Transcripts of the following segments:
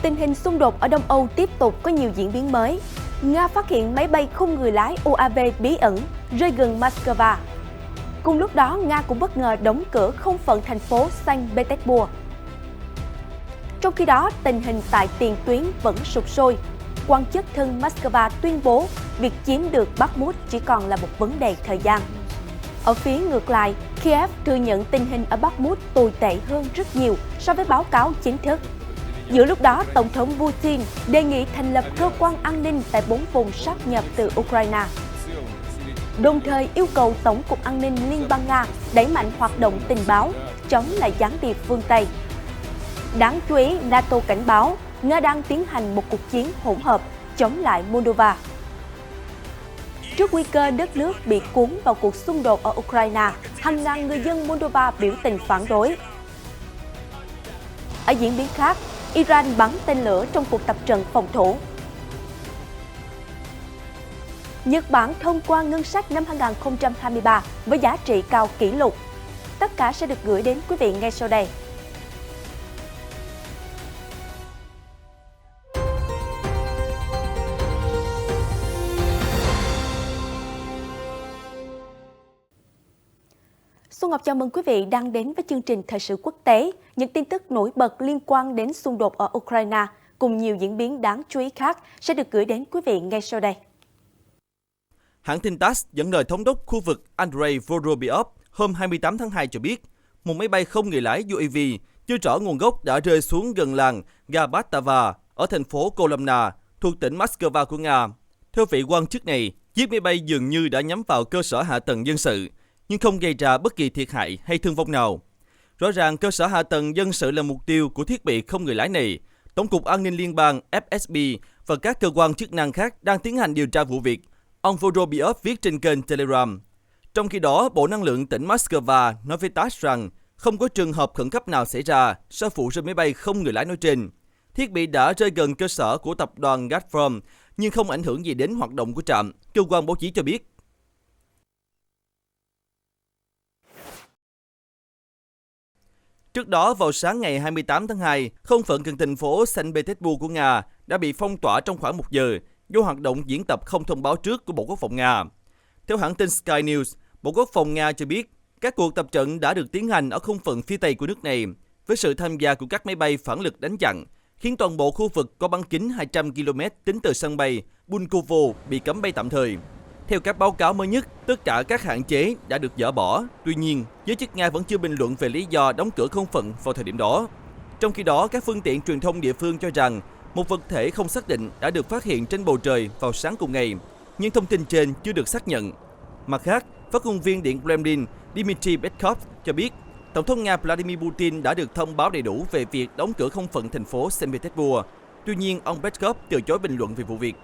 Tình hình xung đột ở Đông Âu tiếp tục có nhiều diễn biến mới. Nga phát hiện máy bay không người lái UAV bí ẩn rơi gần Moscow. Cùng lúc đó, Nga cũng bất ngờ đóng cửa không phận thành phố Saint Petersburg. Trong khi đó, tình hình tại tiền tuyến vẫn sụp sôi. Quan chức thân Moscow tuyên bố việc chiếm được Bakhmut chỉ còn là một vấn đề thời gian. Ở phía ngược lại, Kiev thừa nhận tình hình ở Bakhmut tồi tệ hơn rất nhiều so với báo cáo chính thức. Giữa lúc đó, Tổng thống Putin đề nghị thành lập cơ quan an ninh tại 4 vùng sáp nhập từ Ukraine. Đồng thời yêu cầu Tổng cục An ninh Liên bang Nga đẩy mạnh hoạt động tình báo, chống lại gián điệp phương Tây. Đáng chú ý, NATO cảnh báo Nga đang tiến hành một cuộc chiến hỗn hợp chống lại Moldova. Trước nguy cơ đất nước bị cuốn vào cuộc xung đột ở Ukraine, hàng ngàn người dân Moldova biểu tình phản đối. Ở diễn biến khác, Iran bắn tên lửa trong cuộc tập trận phòng thủ. Nhật Bản thông qua ngân sách năm 2023 với giá trị cao kỷ lục. Tất cả sẽ được gửi đến quý vị ngay sau đây. Xuân Ngọc chào mừng quý vị đang đến với chương trình Thời sự quốc tế, những tin tức nổi bật liên quan đến xung đột ở Ukraine cùng nhiều diễn biến đáng chú ý khác sẽ được gửi đến quý vị ngay sau đây. Hãng tin TASS dẫn lời thống đốc khu vực Andrei Vorobyov hôm 28 tháng 2 cho biết, một máy bay không người lái UAV chưa rõ nguồn gốc đã rơi xuống gần làng Gabatava ở thành phố Kolomna thuộc tỉnh Moscow của Nga. Theo vị quan chức này, chiếc máy bay dường như đã nhắm vào cơ sở hạ tầng dân sự, nhưng không gây ra bất kỳ thiệt hại hay thương vong nào. Rõ ràng cơ sở hạ tầng dân sự là mục tiêu của thiết bị không người lái này. Tổng cục An ninh Liên bang FSB và các cơ quan chức năng khác đang tiến hành điều tra vụ việc, ông Vorobyov viết trên kênh Telegram. Trong khi đó, Bộ Năng lượng tỉnh Moscow nói với TASS rằng không có trường hợp khẩn cấp nào xảy ra sau vụ rơi máy bay không người lái nói trên. Thiết bị đã rơi gần cơ sở của tập đoàn Gazprom nhưng không ảnh hưởng gì đến hoạt động của trạm, cơ quan báo chí cho biết. Trước đó, vào sáng ngày 28 tháng 2, không phận gần thành phố Saint Petersburg của Nga đã bị phong tỏa trong khoảng 1 giờ do hoạt động diễn tập không thông báo trước của Bộ Quốc phòng Nga. Theo hãng tin Sky News, Bộ Quốc phòng Nga cho biết các cuộc tập trận đã được tiến hành ở không phận phía Tây của nước này với sự tham gia của các máy bay phản lực đánh chặn, khiến toàn bộ khu vực có bán kính 200 km tính từ sân bay Bunkovo bị cấm bay tạm thời. Theo các báo cáo mới nhất, tất cả các hạn chế đã được dỡ bỏ. Tuy nhiên, giới chức Nga vẫn chưa bình luận về lý do đóng cửa không phận vào thời điểm đó. Trong khi đó, các phương tiện truyền thông địa phương cho rằng một vật thể không xác định đã được phát hiện trên bầu trời vào sáng cùng ngày, nhưng thông tin trên chưa được xác nhận. Mặt khác, phát ngôn viên Điện Kremlin Dmitry Peskov cho biết Tổng thống Nga Vladimir Putin đã được thông báo đầy đủ về việc đóng cửa không phận thành phố Saint Petersburg. Tuy nhiên, ông Peskov từ chối bình luận về vụ việc.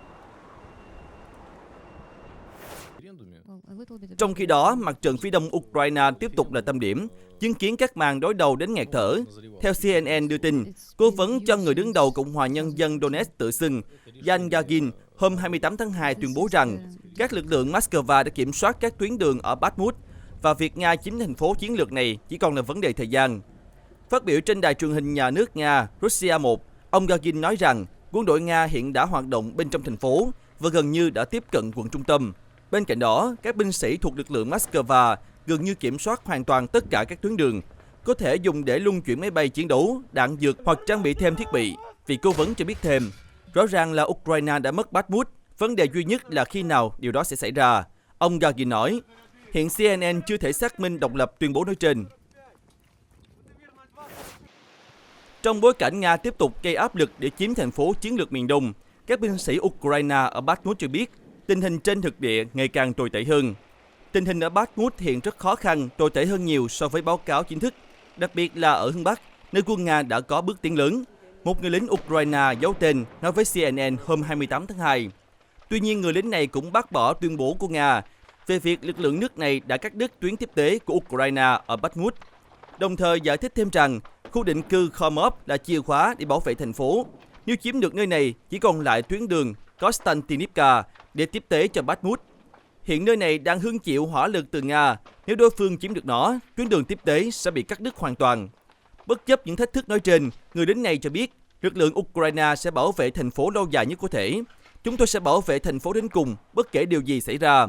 Trong khi đó, mặt trận phía đông Ukraine tiếp tục là tâm điểm, chứng kiến các màn đối đầu đến nghẹt thở. Theo CNN đưa tin, cố vấn cho người đứng đầu Cộng hòa Nhân dân Donetsk tự xưng, Yan Gagin, hôm 28 tháng 2 tuyên bố rằng các lực lượng Moscow đã kiểm soát các tuyến đường ở Bakhmut và việc Nga chiếm thành phố chiến lược này chỉ còn là vấn đề thời gian. Phát biểu trên đài truyền hình nhà nước Nga Russia 1, ông Gagin nói rằng quân đội Nga hiện đã hoạt động bên trong thành phố và gần như đã tiếp cận quận trung tâm. Bên cạnh đó, các binh sĩ thuộc lực lượng Moscow gần như kiểm soát hoàn toàn tất cả các tuyến đường, có thể dùng để luân chuyển máy bay chiến đấu, đạn dược hoặc trang bị thêm thiết bị. Vị cố vấn cho biết thêm, rõ ràng là Ukraine đã mất Bakhmut, vấn đề duy nhất là khi nào điều đó sẽ xảy ra. Ông Gagin nói, hiện CNN chưa thể xác minh độc lập tuyên bố nói trên. Trong bối cảnh Nga tiếp tục gây áp lực để chiếm thành phố chiến lược miền Đông, các binh sĩ Ukraine ở Bakhmut cho biết tình hình trên thực địa ngày càng tồi tệ hơn. Tình hình ở Bakhmut hiện rất khó khăn, tồi tệ hơn nhiều so với báo cáo chính thức, đặc biệt là ở hướng Bắc, nơi quân Nga đã có bước tiến lớn. Một người lính Ukraine giấu tên nói với CNN hôm 28 tháng 2. Tuy nhiên, người lính này cũng bác bỏ tuyên bố của Nga về việc lực lượng nước này đã cắt đứt tuyến tiếp tế của Ukraine ở Bakhmut, đồng thời giải thích thêm rằng khu định cư Khomov là chìa khóa để bảo vệ thành phố. Nếu chiếm được nơi này, chỉ còn lại tuyến đường Konstantinivka để tiếp tế cho Bakhmut. Hiện nơi này đang hứng chịu hỏa lực từ Nga. Nếu đối phương chiếm được nó, tuyến đường tiếp tế sẽ bị cắt đứt hoàn toàn. Bất chấp những thách thức nói trên, người lính này cho biết Lực lượng Ukraine sẽ bảo vệ thành phố lâu dài nhất có thể. Chúng tôi sẽ bảo vệ thành phố đến cùng, bất kể điều gì xảy ra.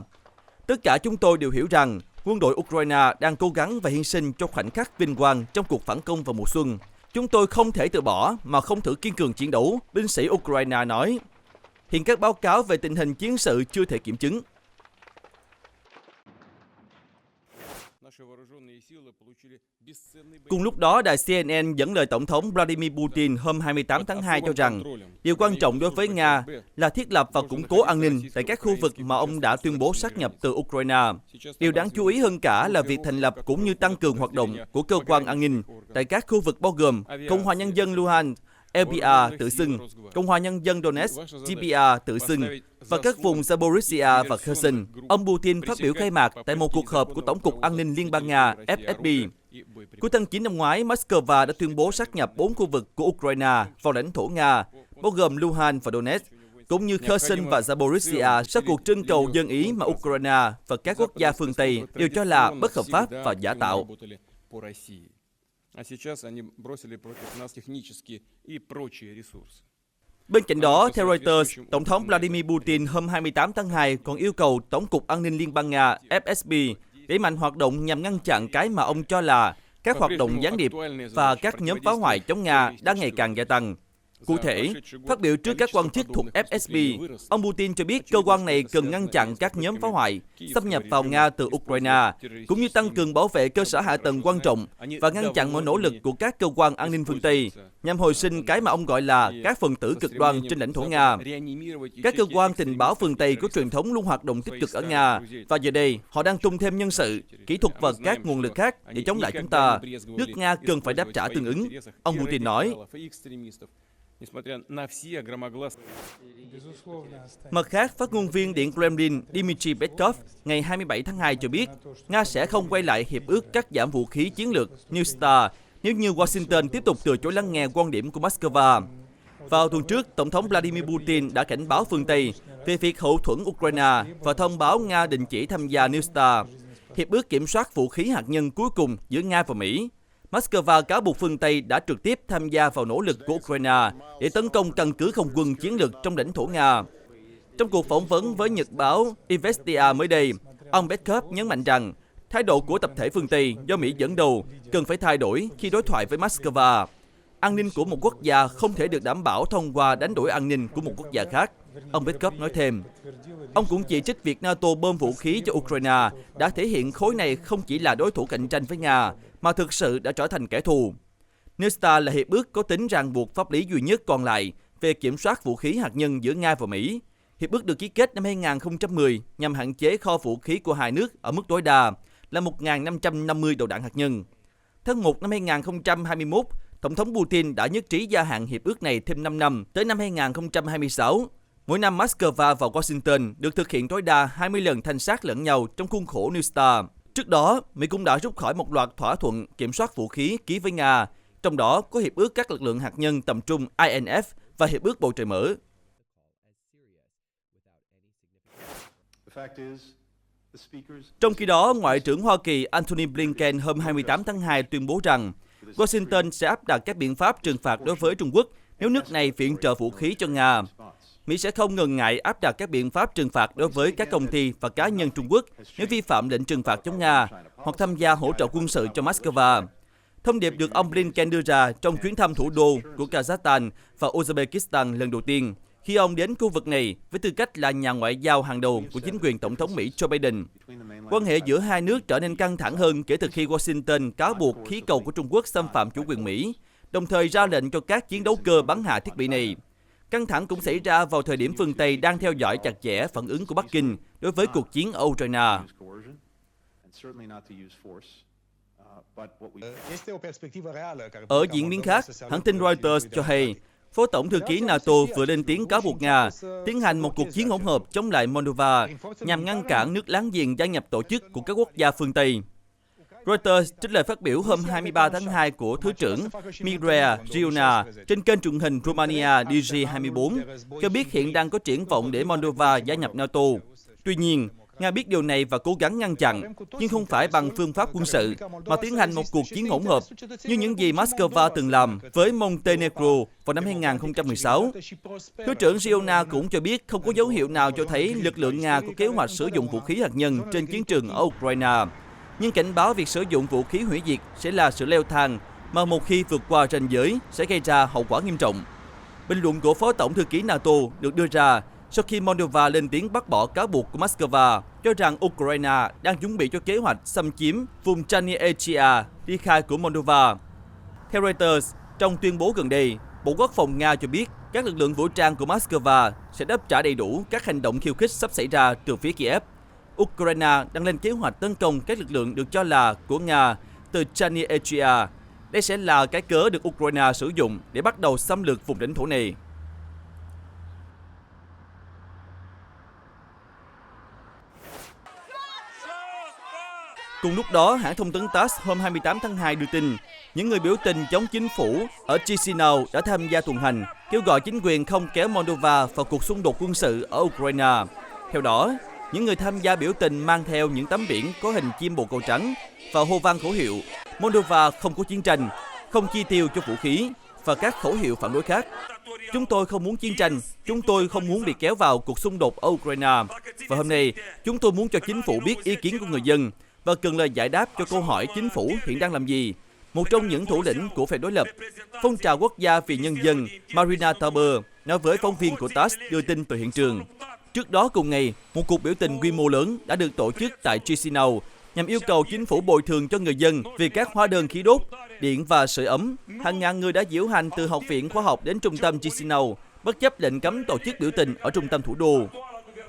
Tất cả chúng tôi đều hiểu rằng quân đội Ukraine đang cố gắng và hy sinh cho khoảnh khắc vinh quang trong cuộc phản công vào mùa xuân. Chúng tôi không thể từ bỏ mà không thử kiên cường chiến đấu, binh sĩ Ukraine nói. Hiện các báo cáo về tình hình chiến sự chưa thể kiểm chứng. Cùng lúc đó, đài CNN dẫn lời Tổng thống Vladimir Putin hôm 28 tháng 2 cho rằng điều quan trọng đối với Nga là thiết lập và củng cố an ninh tại các khu vực mà ông đã tuyên bố sáp nhập từ Ukraine. Điều đáng chú ý hơn cả là việc thành lập cũng như tăng cường hoạt động của cơ quan an ninh tại các khu vực bao gồm Cộng hòa Nhân dân Luhansk, LPA tự xưng, Cộng hòa Nhân dân Donetsk, GPA tự xưng, và các vùng Zaporizhia và Kherson. Ông Putin phát biểu khai mạc tại một cuộc họp của Tổng cục An ninh Liên bang Nga FSB. Cuối tháng 9 năm ngoái, Moscow đã tuyên bố sáp nhập 4 khu vực của Ukraine vào lãnh thổ Nga, bao gồm Luhansk và Donetsk, cũng như Kherson và Zaporizhia sau cuộc trưng cầu dân ý mà Ukraine và các quốc gia phương Tây đều cho là bất hợp pháp và giả tạo. Bên cạnh đó, theo Reuters, Tổng thống Vladimir Putin hôm 28 tháng 2 còn yêu cầu Tổng cục An ninh Liên bang Nga FSB đẩy mạnh hoạt động nhằm ngăn chặn cái mà ông cho là các hoạt động gián điệp và các nhóm phá hoại chống Nga đang ngày càng gia tăng. Cụ thể, phát biểu trước các quan chức thuộc FSB, ông Putin cho biết cơ quan này cần ngăn chặn các nhóm phá hoại xâm nhập vào Nga từ Ukraine, cũng như tăng cường bảo vệ cơ sở hạ tầng quan trọng và ngăn chặn mọi nỗ lực của các cơ quan an ninh phương Tây nhằm hồi sinh cái mà ông gọi là các phần tử cực đoan trên lãnh thổ Nga. Các cơ quan tình báo phương Tây có truyền thống luôn hoạt động tích cực ở Nga, và giờ đây họ đang tung thêm nhân sự, kỹ thuật và các nguồn lực khác để chống lại chúng ta. Nước Nga cần phải đáp trả tương ứng, ông Putin nói. Mặt khác, phát ngôn viên Điện Kremlin Dmitry Peskov ngày 27 tháng 2 cho biết Nga sẽ không quay lại hiệp ước cắt giảm vũ khí chiến lược New START nếu như Washington tiếp tục từ chối lắng nghe quan điểm của Moscow. Vào tuần trước, Tổng thống Vladimir Putin đã cảnh báo phương Tây về việc hậu thuẫn Ukraine và thông báo Nga đình chỉ tham gia New START, hiệp ước kiểm soát vũ khí hạt nhân cuối cùng giữa Nga và Mỹ. Moscow cáo buộc phương Tây đã trực tiếp tham gia vào nỗ lực của Ukraine để tấn công căn cứ không quân chiến lược trong lãnh thổ Nga. Trong cuộc phỏng vấn với nhật báo Izvestia mới đây, ông Peskov nhấn mạnh rằng thái độ của tập thể phương Tây do Mỹ dẫn đầu cần phải thay đổi khi đối thoại với Moscow. An ninh của một quốc gia không thể được đảm bảo thông qua đánh đổi an ninh của một quốc gia khác, ông Peskov nói thêm. Ông cũng chỉ trích việc NATO bơm vũ khí cho Ukraine đã thể hiện khối này không chỉ là đối thủ cạnh tranh với Nga, mà thực sự đã trở thành kẻ thù. New START là hiệp ước có tính ràng buộc pháp lý duy nhất còn lại về kiểm soát vũ khí hạt nhân giữa Nga và Mỹ. Hiệp ước được ký kết năm 2010 nhằm hạn chế kho vũ khí của hai nước ở mức tối đa là 1.550 đầu đạn hạt nhân. Tháng 1 năm 2021, Tổng thống Putin đã nhất trí gia hạn hiệp ước này thêm 5 năm tới năm 2026. Mỗi năm Moscow và Washington được thực hiện tối đa 20 lần thanh sát lẫn nhau trong khuôn khổ New START. Trước đó, Mỹ cũng đã rút khỏi một loạt thỏa thuận kiểm soát vũ khí ký với Nga, trong đó có Hiệp ước các lực lượng hạt nhân tầm trung INF và Hiệp ước bầu trời mở. Trong khi đó, Ngoại trưởng Hoa Kỳ Antony Blinken hôm 28 tháng 2 tuyên bố rằng Washington sẽ áp đặt các biện pháp trừng phạt đối với Trung Quốc nếu nước này viện trợ vũ khí cho Nga. Mỹ sẽ không ngần ngại áp đặt các biện pháp trừng phạt đối với các công ty và cá nhân Trung Quốc nếu vi phạm lệnh trừng phạt chống Nga hoặc tham gia hỗ trợ quân sự cho Moscow. Thông điệp được ông Blinken đưa ra trong chuyến thăm thủ đô của Kazakhstan và Uzbekistan lần đầu tiên khi ông đến khu vực này với tư cách là nhà ngoại giao hàng đầu của chính quyền Tổng thống Mỹ Joe Biden. Quan hệ giữa hai nước trở nên căng thẳng hơn kể từ khi Washington cáo buộc khí cầu của Trung Quốc xâm phạm chủ quyền Mỹ, đồng thời ra lệnh cho các chiến đấu cơ bắn hạ thiết bị này. Căng thẳng cũng xảy ra vào thời điểm phương Tây đang theo dõi chặt chẽ phản ứng của Bắc Kinh đối với cuộc chiến ở Ukraine. Ở diễn biến khác, hãng tin Reuters cho hay, Phó Tổng thư ký NATO vừa lên tiếng cáo buộc Nga tiến hành một cuộc chiến hỗn hợp chống lại Moldova nhằm ngăn cản nước láng giềng gia nhập tổ chức của các quốc gia phương Tây. Reuters trích lời phát biểu hôm 23 tháng 2 của Thứ trưởng Mirea Giuna trên kênh truyền hình Romania DG24 cho biết hiện đang có triển vọng để Moldova gia nhập NATO. Tuy nhiên, Nga biết điều này và cố gắng ngăn chặn, nhưng không phải bằng phương pháp quân sự, mà tiến hành một cuộc chiến hỗn hợp, như những gì Moscow từng làm với Montenegro vào năm 2016. Thứ trưởng Ziona cũng cho biết không có dấu hiệu nào cho thấy lực lượng Nga có kế hoạch sử dụng vũ khí hạt nhân trên chiến trường ở Ukraine, nhưng cảnh báo việc sử dụng vũ khí hủy diệt sẽ là sự leo thang mà một khi vượt qua ranh giới sẽ gây ra hậu quả nghiêm trọng. Bình luận của Phó Tổng thư ký NATO được đưa ra sau khi Moldova lên tiếng bác bỏ cáo buộc của Moscow cho rằng Ukraine đang chuẩn bị cho kế hoạch xâm chiếm vùng Chania ly khai của Moldova. Theo Reuters, trong tuyên bố gần đây, Bộ Quốc phòng Nga cho biết các lực lượng vũ trang của Moscow sẽ đáp trả đầy đủ các hành động khiêu khích sắp xảy ra từ phía Kiev. Ukraine đang lên kế hoạch tấn công các lực lượng được cho là của Nga từ Chania. Đây sẽ là cái cớ được Ukraine sử dụng để bắt đầu xâm lược vùng lãnh thổ này. Cùng lúc đó, hãng thông tấn TASS hôm 28 tháng 2 đưa tin, những người biểu tình chống chính phủ ở Chisinau đã tham gia tuần hành, kêu gọi chính quyền không kéo Moldova vào cuộc xung đột quân sự ở Ukraine. Theo đó, những người tham gia biểu tình mang theo những tấm biển có hình chim bồ câu trắng và hô vang khẩu hiệu Moldova không có chiến tranh, không chi tiêu cho vũ khí và các khẩu hiệu phản đối khác. Chúng tôi không muốn chiến tranh, chúng tôi không muốn bị kéo vào cuộc xung đột ở Ukraine. Và hôm nay, chúng tôi muốn cho chính phủ biết ý kiến của người dân và cần lời giải đáp cho câu hỏi chính phủ hiện đang làm gì. Một trong những thủ lĩnh của phe đối lập, Phong trào quốc gia vì nhân dân Marina Taber nói với phóng viên của TASS đưa tin từ hiện trường. Trước đó cùng ngày, một cuộc biểu tình quy mô lớn đã được tổ chức tại Chisinau nhằm yêu cầu chính phủ bồi thường cho người dân vì các hóa đơn khí đốt, điện và sưởi ấm. Hàng ngàn người đã diễu hành từ học viện khoa học đến trung tâm Chisinau, bất chấp lệnh cấm tổ chức biểu tình ở trung tâm thủ đô.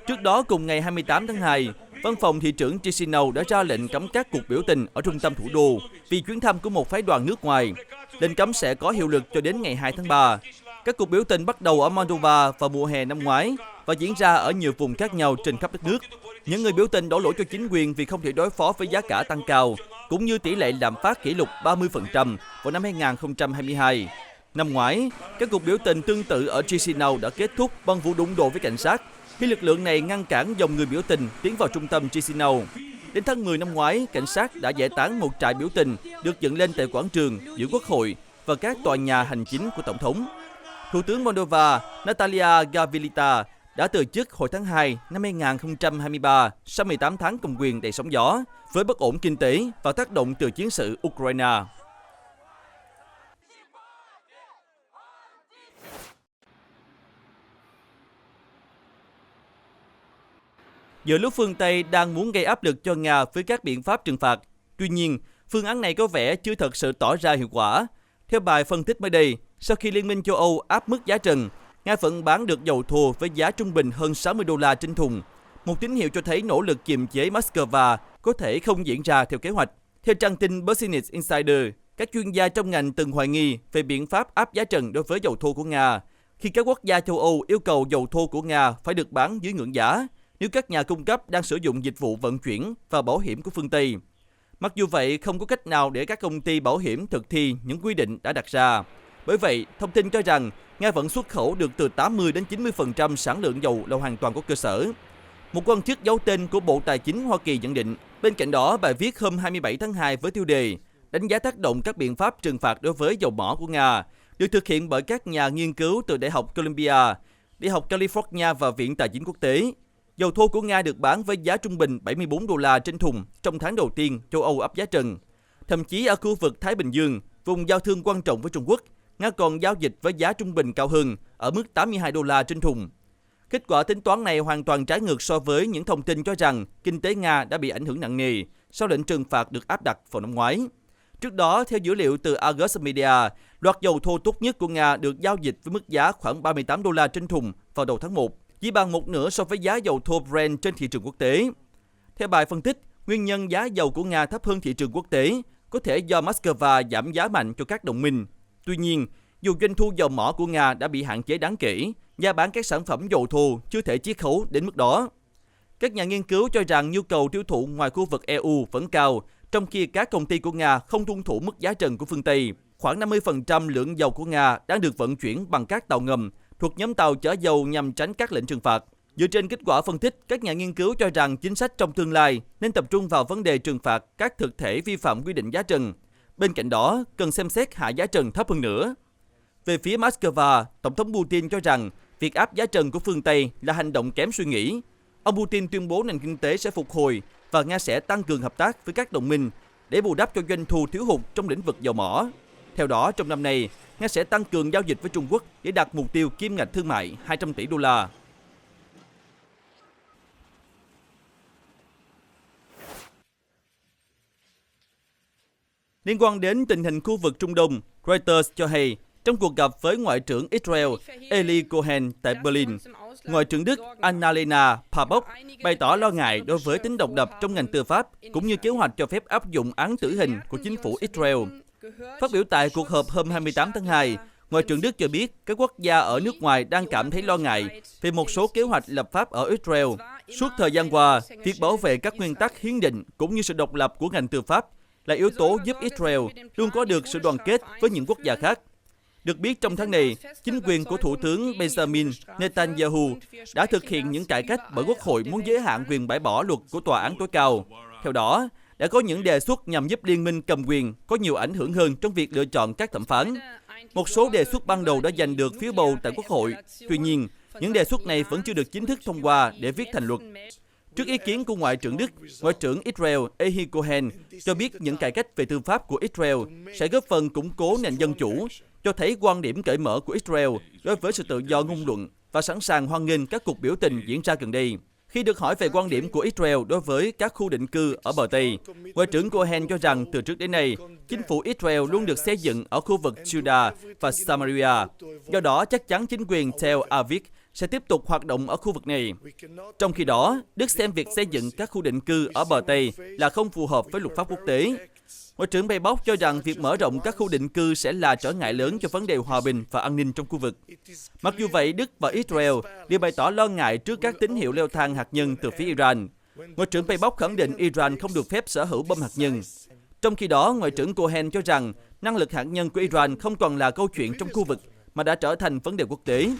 Trước đó cùng ngày 28 tháng 2, Văn phòng thị trưởng Chisinau đã ra lệnh cấm các cuộc biểu tình ở trung tâm thủ đô vì chuyến thăm của một phái đoàn nước ngoài. Lệnh cấm sẽ có hiệu lực cho đến ngày 2 tháng 3. Các cuộc biểu tình bắt đầu ở Moldova vào mùa hè năm ngoái và diễn ra ở nhiều vùng khác nhau trên khắp đất nước. Những người biểu tình đổ lỗi cho chính quyền vì không thể đối phó với giá cả tăng cao, cũng như tỷ lệ lạm phát kỷ lục 30% vào năm 2022. Năm ngoái, các cuộc biểu tình tương tự ở Chisinau đã kết thúc bằng vụ đụng độ với cảnh sát, khi lực lượng này ngăn cản dòng người biểu tình tiến vào trung tâm Chisinau. Đến tháng 10 năm ngoái, cảnh sát đã giải tán một trại biểu tình được dựng lên tại quảng trường giữa Quốc hội và các tòa nhà hành chính của Tổng thống. Thủ tướng Moldova Natalia Gavilita đã từ chức hồi tháng 2 năm 2023 sau 18 tháng cầm quyền đầy sóng gió, với bất ổn kinh tế và tác động từ chiến sự Ukraine. Giữa lúc phương Tây đang muốn gây áp lực cho Nga với các biện pháp trừng phạt, tuy nhiên, phương án này có vẻ chưa thật sự tỏ ra hiệu quả. Theo bài phân tích mới đây, sau khi Liên minh châu Âu áp mức giá trần, Nga vẫn bán được dầu thô với giá trung bình hơn 60 đô la trên thùng. Một tín hiệu cho thấy nỗ lực kiềm chế Moscow có thể không diễn ra theo kế hoạch. Theo trang tin Business Insider, các chuyên gia trong ngành từng hoài nghi về biện pháp áp giá trần đối với dầu thô của Nga, khi các quốc gia châu Âu yêu cầu dầu thô của Nga phải được bán dưới ngưỡng giá, nếu các nhà cung cấp đang sử dụng dịch vụ vận chuyển và bảo hiểm của phương Tây. Mặc dù vậy, không có cách nào để các công ty bảo hiểm thực thi những quy định đã đặt ra. Bởi vậy, thông tin cho rằng Nga vẫn xuất khẩu được từ 80 đến 90% sản lượng dầu là hoàn toàn có cơ sở. Một quan chức giấu tên của Bộ Tài chính Hoa Kỳ nhận định. Bên cạnh đó, bài viết hôm 27 tháng 2 với tiêu đề đánh giá tác động các biện pháp trừng phạt đối với dầu mỏ của Nga được thực hiện bởi các nhà nghiên cứu từ Đại học Columbia, Đại học California và Viện Tài chính Quốc tế. Dầu thô của Nga được bán với giá trung bình 74 đô la trên thùng trong tháng đầu tiên châu Âu áp giá trần. Thậm chí ở khu vực Thái Bình Dương, vùng giao thương quan trọng với Trung Quốc, Nga còn giao dịch với giá trung bình cao hơn ở mức 82 đô la trên thùng. Kết quả tính toán này hoàn toàn trái ngược so với những thông tin cho rằng kinh tế Nga đã bị ảnh hưởng nặng nề sau lệnh trừng phạt được áp đặt vào năm ngoái. Trước đó, theo dữ liệu từ Argus Media, loạt dầu thô tốt nhất của Nga được giao dịch với mức giá khoảng 38 đô la trên thùng vào đầu tháng 1, chỉ bằng một nửa so với giá dầu thô Brent trên thị trường quốc tế. Theo bài phân tích, nguyên nhân giá dầu của Nga thấp hơn thị trường quốc tế có thể do Moscow giảm giá mạnh cho các đồng minh. Tuy nhiên, dù doanh thu dầu mỏ của Nga đã bị hạn chế đáng kể, giá bán các sản phẩm dầu thô chưa thể chiết khấu đến mức đó. Các nhà nghiên cứu cho rằng nhu cầu tiêu thụ ngoài khu vực EU vẫn cao, trong khi các công ty của Nga không tuân thủ mức giá trần của phương Tây. Khoảng 50% lượng dầu của Nga đang được vận chuyển bằng các tàu ngầm thuộc nhóm tàu chở dầu nhằm tránh các lệnh trừng phạt. Dựa trên kết quả phân tích, các nhà nghiên cứu cho rằng chính sách trong tương lai nên tập trung vào vấn đề trừng phạt các thực thể vi phạm quy định giá trần. Bên cạnh đó, cần xem xét hạ giá trần thấp hơn nữa. Về phía Moscow, Tổng thống Putin cho rằng việc áp giá trần của phương Tây là hành động kém suy nghĩ. Ông Putin tuyên bố nền kinh tế sẽ phục hồi và Nga sẽ tăng cường hợp tác với các đồng minh để bù đắp cho doanh thu thiếu hụt trong lĩnh vực dầu mỏ. Theo đó, trong năm nay, Nga sẽ tăng cường giao dịch với Trung Quốc để đạt mục tiêu kim ngạch thương mại 200 tỷ đô la. Liên quan đến tình hình khu vực Trung Đông, Reuters cho hay, trong cuộc gặp với Ngoại trưởng Israel Eli Cohen tại Berlin, Ngoại trưởng Đức Annalena Baerbock bày tỏ lo ngại đối với tính độc lập trong ngành tư pháp, cũng như kế hoạch cho phép áp dụng án tử hình của chính phủ Israel. Phát biểu tại cuộc họp hôm 28 tháng 2, Ngoại trưởng Đức cho biết các quốc gia ở nước ngoài đang cảm thấy lo ngại về một số kế hoạch lập pháp ở Israel. Suốt thời gian qua, việc bảo vệ các nguyên tắc hiến định cũng như sự độc lập của ngành tư pháp là yếu tố giúp Israel luôn có được sự đoàn kết với những quốc gia khác. Được biết trong tháng này, chính quyền của Thủ tướng Benjamin Netanyahu đã thực hiện những cải cách bởi Quốc hội muốn giới hạn quyền bãi bỏ luật của Tòa án tối cao. Theo đó, đã có những đề xuất nhằm giúp liên minh cầm quyền có nhiều ảnh hưởng hơn trong việc lựa chọn các thẩm phán. Một số đề xuất ban đầu đã giành được phiếu bầu tại Quốc hội. Tuy nhiên, những đề xuất này vẫn chưa được chính thức thông qua để viết thành luật. Trước ý kiến của Ngoại trưởng Đức, Ngoại trưởng Israel Eli Cohen cho biết những cải cách về tư pháp của Israel sẽ góp phần củng cố nền dân chủ, cho thấy quan điểm cởi mở của Israel đối với sự tự do ngôn luận và sẵn sàng hoan nghênh các cuộc biểu tình diễn ra gần đây. Khi được hỏi về quan điểm của Israel đối với các khu định cư ở bờ Tây, Ngoại trưởng Cohen cho rằng từ trước đến nay, chính phủ Israel luôn được xây dựng ở khu vực Judah và Samaria. Do đó, chắc chắn chính quyền Tel Aviv sẽ tiếp tục hoạt động ở khu vực này. Trong khi đó, Đức xem việc xây dựng các khu định cư ở bờ Tây là không phù hợp với luật pháp quốc tế. Ngoại trưởng Baerbock cho rằng việc mở rộng các khu định cư sẽ là trở ngại lớn cho vấn đề hòa bình và an ninh trong khu vực. Mặc dù vậy, Đức và Israel đều bày tỏ lo ngại trước các tín hiệu leo thang hạt nhân từ phía Iran. Ngoại trưởng Baerbock khẳng định Iran không được phép sở hữu bom hạt nhân. Trong khi đó, Ngoại trưởng Cohen cho rằng năng lực hạt nhân của Iran không còn là câu chuyện trong khu vực mà đã trở thành vấn đề quốc tế.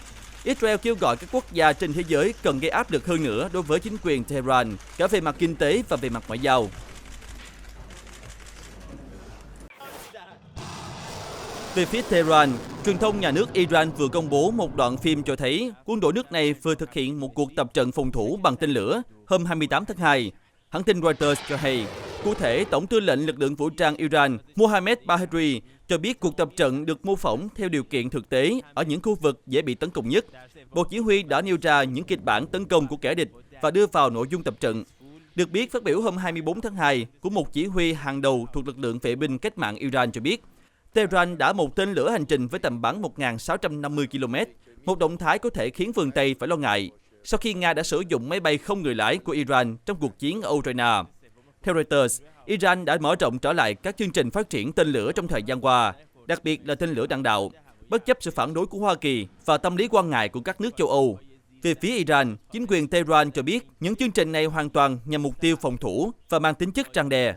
Israel kêu gọi các quốc gia trên thế giới cần gây áp lực hơn nữa đối với chính quyền Tehran, cả về mặt kinh tế và về mặt ngoại giao. Về phía Tehran, truyền thông nhà nước Iran vừa công bố một đoạn phim cho thấy quân đội nước này vừa thực hiện một cuộc tập trận phòng thủ bằng tên lửa hôm 28 tháng 2. Hãng tin Reuters cho hay, cụ thể, Tổng tư lệnh lực lượng vũ trang Iran Mohammad Bahri cho biết cuộc tập trận được mô phỏng theo điều kiện thực tế ở những khu vực dễ bị tấn công nhất. Bộ Chỉ huy đã nêu ra những kịch bản tấn công của kẻ địch và đưa vào nội dung tập trận. Được biết, phát biểu hôm 24 tháng 2 của một chỉ huy hàng đầu thuộc lực lượng vệ binh cách mạng Iran cho biết, Tehran đã một tên lửa hành trình với tầm bắn 1.650 km, một động thái có thể khiến phương Tây phải lo ngại, sau khi Nga đã sử dụng máy bay không người lái của Iran trong cuộc chiến ở Ukraine. Theo Reuters, Iran đã mở rộng trở lại các chương trình phát triển tên lửa trong thời gian qua, đặc biệt là tên lửa đạn đạo, bất chấp sự phản đối của Hoa Kỳ và tâm lý quan ngại của các nước châu Âu. Về phía Iran, chính quyền Tehran cho biết những chương trình này hoàn toàn nhằm mục tiêu phòng thủ và mang tính chất răn đe.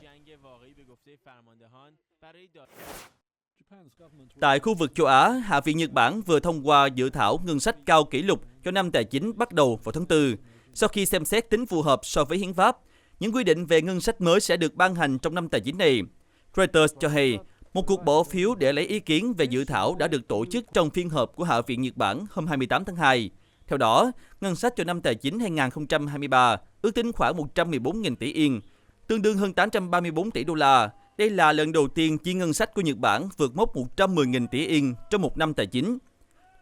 Tại khu vực châu Á, Hạ viện Nhật Bản vừa thông qua dự thảo ngân sách cao kỷ lục cho năm tài chính bắt đầu vào tháng 4. Sau khi xem xét tính phù hợp so với hiến pháp, những quy định về ngân sách mới sẽ được ban hành trong năm tài chính này. Reuters cho hay, một cuộc bỏ phiếu để lấy ý kiến về dự thảo đã được tổ chức trong phiên họp của Hạ viện Nhật Bản hôm 28 tháng 2. Theo đó, ngân sách cho năm tài chính 2023 ước tính khoảng 114.000 tỷ yên, tương đương hơn 834 tỷ đô la. Đây là lần đầu tiên chi ngân sách của Nhật Bản vượt mốc 110.000 tỷ yên trong một năm tài chính.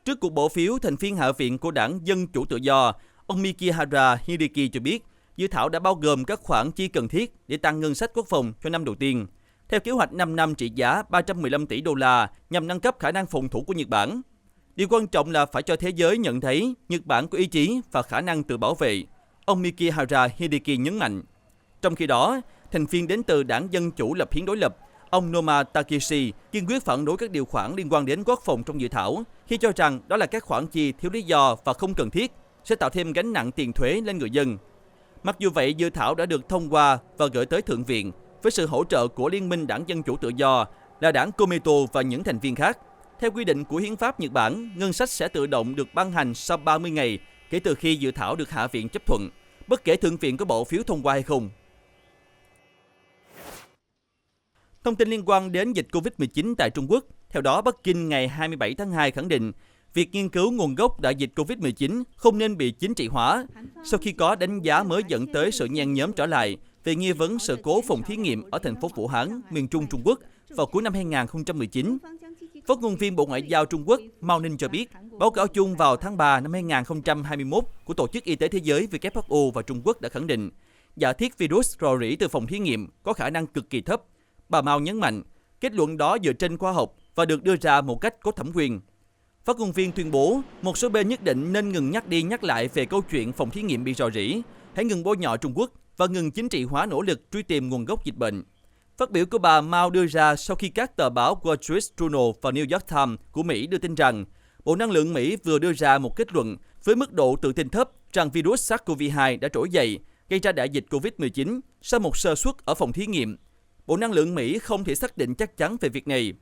Trước cuộc bỏ phiếu, thành viên Hạ viện của Đảng Dân Chủ Tự Do, ông Mikihara Hideki cho biết, dự thảo đã bao gồm các khoản chi cần thiết để tăng ngân sách quốc phòng cho năm đầu tiên, theo kế hoạch 5 năm trị giá 315 tỷ đô la nhằm nâng cấp khả năng phòng thủ của Nhật Bản. Điều quan trọng là phải cho thế giới nhận thấy Nhật Bản có ý chí và khả năng tự bảo vệ, ông Mikihara Hideki nhấn mạnh. Trong khi đó, thành viên đến từ Đảng Dân Chủ lập hiến đối lập, ông Noma Takeshi kiên quyết phản đối các điều khoản liên quan đến quốc phòng trong dự thảo, khi cho rằng đó là các khoản chi thiếu lý do và không cần thiết, sẽ tạo thêm gánh nặng tiền thuế lên người dân. Mặc dù vậy, dự thảo đã được thông qua và gửi tới Thượng viện với sự hỗ trợ của Liên minh Đảng Dân Chủ Tự Do, là Đảng Komeito và những thành viên khác. Theo quy định của Hiến pháp Nhật Bản, ngân sách sẽ tự động được ban hành sau 30 ngày kể từ khi dự thảo được Hạ viện chấp thuận, bất kể Thượng viện có bỏ phiếu thông qua hay không. Thông tin liên quan đến dịch Covid-19 tại Trung Quốc. Theo đó, Bắc Kinh ngày 27 tháng 2 khẳng định việc nghiên cứu nguồn gốc đại dịch Covid-19 không nên bị chính trị hóa, sau khi có đánh giá mới dẫn tới sự nhen nhóm trở lại về nghi vấn sự cố phòng thí nghiệm ở thành phố Vũ Hán, miền Trung Trung Quốc vào cuối năm 2019. Phát ngôn viên Bộ Ngoại giao Trung Quốc Mao Ninh cho biết, báo cáo chung vào tháng 3 năm 2021 của Tổ chức Y tế Thế giới WHO và Trung Quốc đã khẳng định giả thiết virus rò rỉ từ phòng thí nghiệm có khả năng cực kỳ thấp. Bà Mao nhấn mạnh, kết luận đó dựa trên khoa học và được đưa ra một cách có thẩm quyền. Phát ngôn viên tuyên bố, một số bên nhất định nên ngừng nhắc đi nhắc lại về câu chuyện phòng thí nghiệm bị rò rỉ, hãy ngừng bôi nhọ Trung Quốc và ngừng chính trị hóa nỗ lực truy tìm nguồn gốc dịch bệnh. Phát biểu của bà Mao đưa ra sau khi các tờ báo Wall Street Journal và New York Times của Mỹ đưa tin rằng Bộ Năng lượng Mỹ vừa đưa ra một kết luận với mức độ tự tin thấp rằng virus SARS-CoV-2 đã trỗi dậy, gây ra đại dịch Covid-19 sau một sơ suất ở phòng thí nghiệm. Bộ Năng lượng Mỹ không thể xác định chắc chắn về việc này.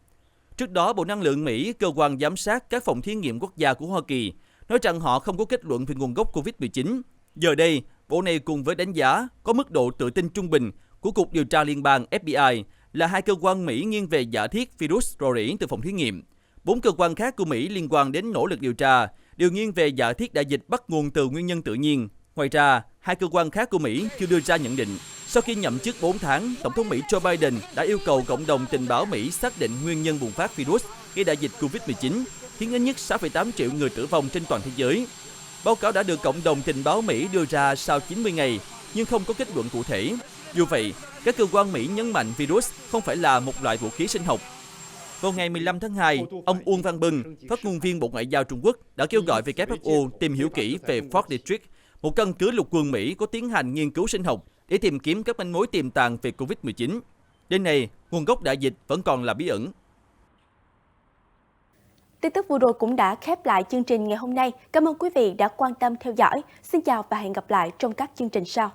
Trước đó, Bộ Năng lượng Mỹ, cơ quan giám sát các phòng thí nghiệm quốc gia của Hoa Kỳ, nói rằng họ không có kết luận về nguồn gốc Covid-19. Giờ đây, bộ này cùng với đánh giá có mức độ tự tin trung bình của Cục Điều tra Liên bang FBI là hai cơ quan Mỹ nghiêng về giả thiết virus rò rỉ từ phòng thí nghiệm. 4 cơ quan khác của Mỹ liên quan đến nỗ lực điều tra đều nghiêng về giả thiết đại dịch bắt nguồn từ nguyên nhân tự nhiên. Ngoài ra, hai cơ quan khác của Mỹ chưa đưa ra nhận định. Sau khi nhậm chức 4 tháng, Tổng thống Mỹ Joe Biden đã yêu cầu cộng đồng tình báo Mỹ xác định nguyên nhân bùng phát virus gây đại dịch Covid-19, khiến ít nhất 6,8 triệu người tử vong trên toàn thế giới. Báo cáo đã được cộng đồng tình báo Mỹ đưa ra sau 90 ngày, nhưng không có kết luận cụ thể. Dù vậy, các cơ quan Mỹ nhấn mạnh virus không phải là một loại vũ khí sinh học. Vào ngày 15 tháng 2, ông Uông Văn Bân, phát ngôn viên Bộ Ngoại giao Trung Quốc, đã kêu gọi WHO tìm hiểu kỹ về Fort Detrick, một căn cứ lục quân Mỹ có tiến hành nghiên cứu sinh học để tìm kiếm các manh mối tiềm tàng về Covid-19. Đến nay, nguồn gốc đại dịch vẫn còn là bí ẩn. Tin tức vừa rồi cũng đã khép lại chương trình ngày hôm nay. Cảm ơn quý vị đã quan tâm theo dõi. Xin chào và hẹn gặp lại trong các chương trình sau.